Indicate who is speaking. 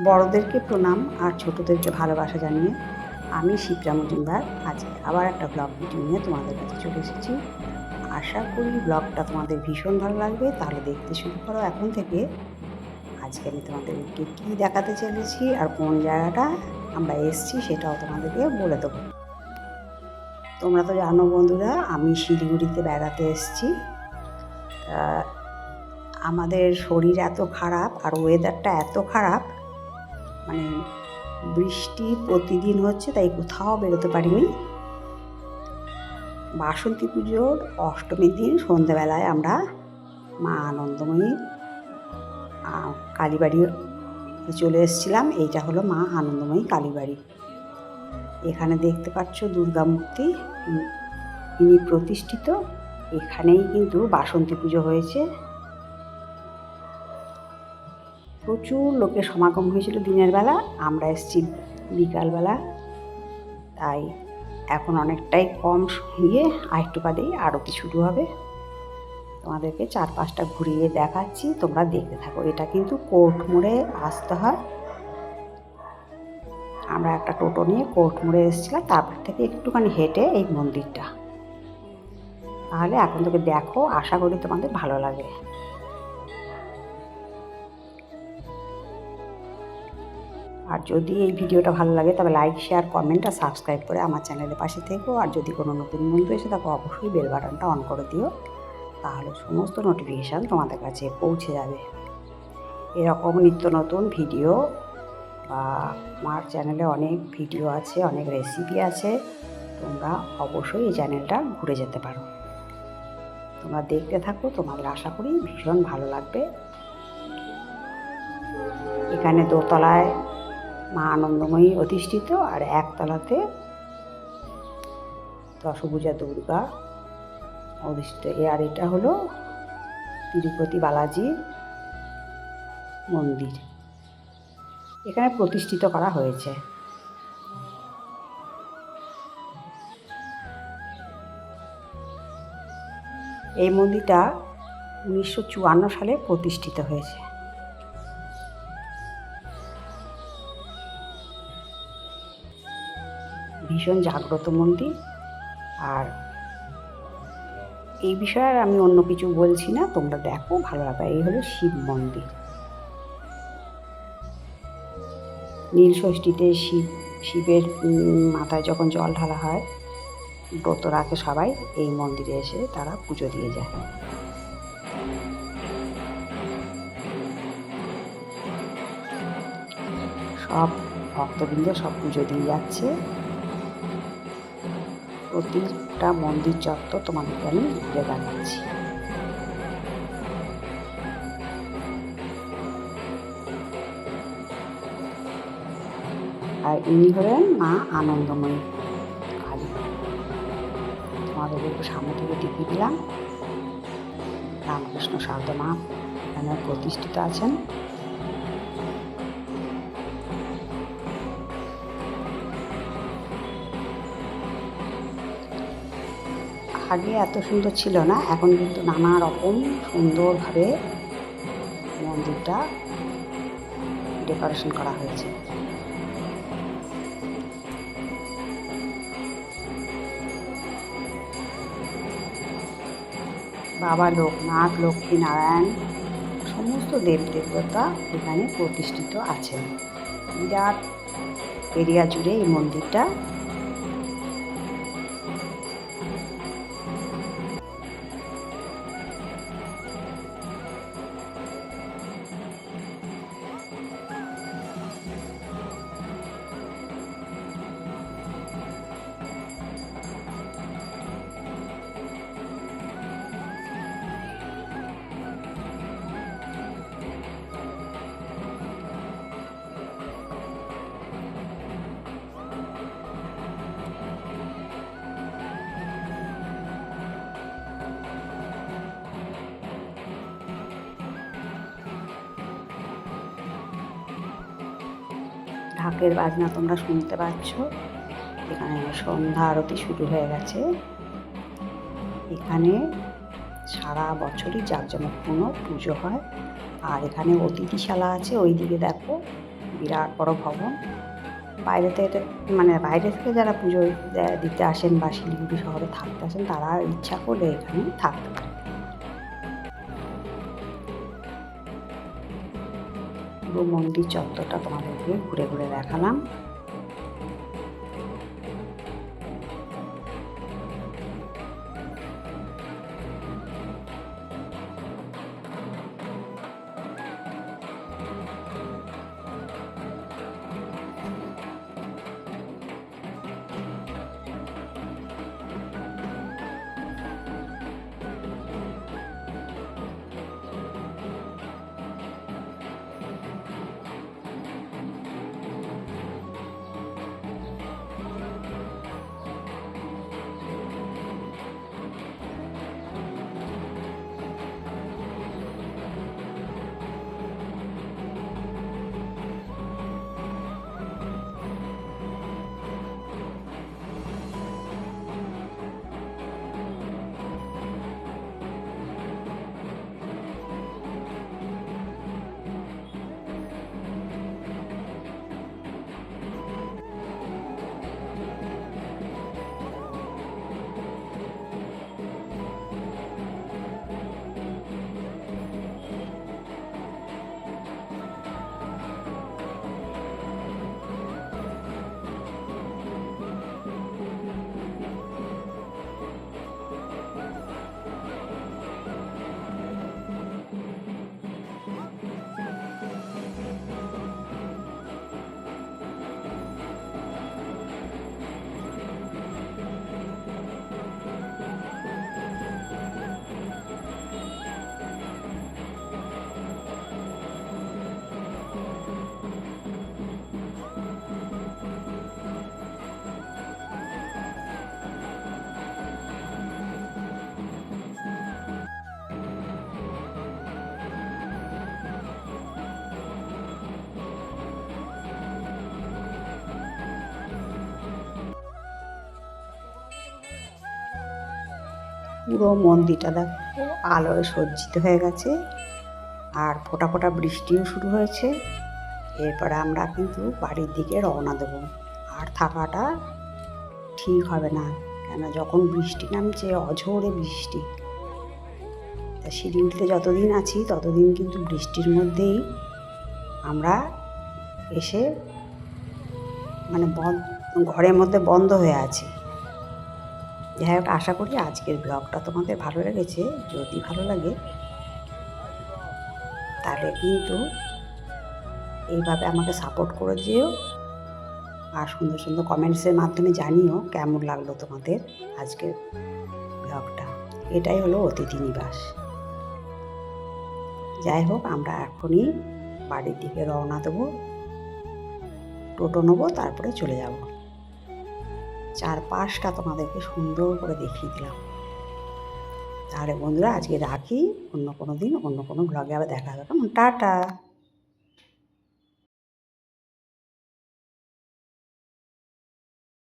Speaker 1: বড়দেরকে প্রণাম আর ছোটদেরকে ভালোবাসা জানিয়ে আমি শিপ্রা মজুমদার আজকে আবার একটা ব্লগ ভিডিও নিয়ে তোমাদের কাছে চলে এসেছি। আশা করি ব্লগটা তোমাদের ভীষণ ভালো লাগবে, তাহলে দেখতে শুরু করো এখন থেকে। আজকে আমি তোমাদেরকে কী দেখাতে চলেছি আর কোন জায়গাটা আমরা এসেছি সেটাও তোমাদেরকে বলে দেবো। তোমরা তো জানো বন্ধুরা, আমি শিলিগুড়িতে বেড়াতে এসেছি। আমাদের শরীর এত খারাপ আর ওয়েদারটা এত খারাপ, মানে বৃষ্টি প্রতিদিন হচ্ছে, তাই কোথাও বেরোতে পারিনি। বাসন্তী পুজোর অষ্টমীর দিন সন্ধ্যেবেলায় আমরা মা আনন্দময়ী কালীবাড়ি চলে এসেছিলাম। এইটা হলো মা আনন্দময়ী কালীবাড়ি। এখানে দেখতে পাচ্ছ দুর্গা মূর্তি, ইনি প্রতিষ্ঠিত। এখানেই কিন্তু বাসন্তী পুজো হয়েছে। প্রচুর লোকের সমাগম হয়েছিল দিনের বেলা, আমরা এসেছি বিকালবেলা, তাই এখন অনেকটাই কম হয়ে আরেকটু বাদেই আরতি শুরু হবে। তোমাদেরকে চারপাশটা ঘুরিয়ে দেখাচ্ছি, তোমরা দেখতে থাকো। এটা কিন্তু কোর্ট মোড়ে আসতে হয়। আমরা একটা টোটো নিয়ে কোর্ট মোড়ে এসেছিলাম, তারপর থেকে একটুখানি হেঁটে এই মন্দিরটা। তাহলে এখন থেকে দেখো, আশা করি তোমাদের ভালো লাগে। আর যদি এই ভিডিওটা ভালো লাগে তবে লাইক, শেয়ার, কমেন্ট আর সাবস্ক্রাইব করে আমার চ্যানেলের পাশে থেকো। আর যদি কোনো নতুন বন্ধু এসে তাকে অবশ্যই বেল বাটনটা অন করে দিও, তাহলে সমস্ত নোটিফিকেশান তোমাদের কাছে পৌঁছে যাবে। এরকম নিত্য নতুন ভিডিও বা আমার চ্যানেলে অনেক ভিডিও আছে, অনেক রেসিপি আছে, তোমরা অবশ্যই এই চ্যানেলটা ঘুরে যেতে পারো। তোমরা দেখতে থাকো, তোমাদের আশা করি ভীষণ ভালো লাগবে। এখানে দোতলায় মা আনন্দময়ী অধিষ্ঠিত আর একতলাতে দশভুজা দুর্গা অধিষ্ঠিত। আর এটা হলো তিরুপতি বালাজি মন্দির, এখানে প্রতিষ্ঠিত করা হয়েছে। এই মন্দিরটা 1954 সালে প্রতিষ্ঠিত হয়েছে। ভীষণ জাগ্রত মন্দির। আর এই বিষয়ে আমি অন্য কিছু বলছি না, তোমরা দেখো, ভালো লাগবে। এই হলো শিব মন্দির। নীল ষষ্ঠীতে শিবের মাথায় যখন জল ঢালা হয়, ব্রত রাখে সবাই, এই মন্দিরে এসে তারা পুজো দিয়ে যায়। সব ভক্তবৃন্দ সব পুজো দিয়ে যাচ্ছে। প্রতিটা মন্দির চত্বর তোমাদেরকে আমি ঘুরে দেখাচ্ছি। আর ইনি হলেন মা আনন্দময়ী কালী। তোমাদের একটু সামনে থেকে দেখিয়ে দিলাম। রামকৃষ্ণ সারদা মা এখানে প্রতিষ্ঠিত আছেন। আগে এত সুন্দর ছিল না, এখন কিন্তু নানা রকম সুন্দরভাবে মন্দিরটা ডেকোরেশন করা হয়েছে। বাবা লোকনাথ, লক্ষ্মী নারায়ণ সমস্ত দেবদেবতা এখানে প্রতিষ্ঠিত আছেন। বিরাট এরিয়া জুড়ে এই মন্দিরটা। ঢাকের বাজনা তোমরা শুনতে পাচ্ছ। এখানে সন্ধ্যা আরতি শুরু হয়ে গেছে। এখানে সারা বছরই জাঁকজমকপূর্ণ পুজো হয়। আর এখানে অতিথিশালা আছে, ওই দিকে দেখো, বিরাট বড় ভবন। বাইরে থেকে মানে বাইরে থেকে যারা পুজো দিতে আসেন বা শিলিগুড়ি শহরে থাকতে আসেন তারা ইচ্ছা করলে এখানে থাকতে পারে। পুরো মন্দির চত্বরটা তোমাদেরকে ঘুরে ঘুরে দেখালাম। পুরো মন্দিরটা দেখো আলোয় সজ্জিত হয়ে গেছে, আর ফোঁটা ফোঁটা বৃষ্টিও শুরু হয়েছে। এরপরে আমরা কিন্তু বাড়ির দিকে রওনা দেবো। আর থাকাটা ঠিক হবে না, কেন যখন বৃষ্টি নামছে অঝোরে বৃষ্টি, তা শিলিগুড়িতে যতদিন আছি ততদিন কিন্তু বৃষ্টির মধ্যেই আমরা এসে মানে ঘরের মধ্যে বন্ধ হয়ে আছি। যাই হোক, আশা করি আজকের ব্লগটা তোমাদের ভালো লেগেছে। যদি ভালো লাগে তাহলে কিন্তু এইভাবে আমাকে সাপোর্ট করে দিও, আর সুন্দর সুন্দর কমেন্টসের মাধ্যমে জানিও কেমন লাগলো তোমাদের আজকের ব্লগটা। এটাই হলো অতিথি নিবাস। যাই হোক, আমরা এখনই বাড়ির দিকে রওনা দেবো, টোটো নেবো, তারপরে চলে যাব। চারপাশটা তোমাদেরকে সুন্দর করে দেখিয়ে দিলাম। তাহলে বন্ধুরা আজকে রাখি, অন্য কোনো দিন অন্য কোনো ব্লগে আবার দেখা হবে। টাটা।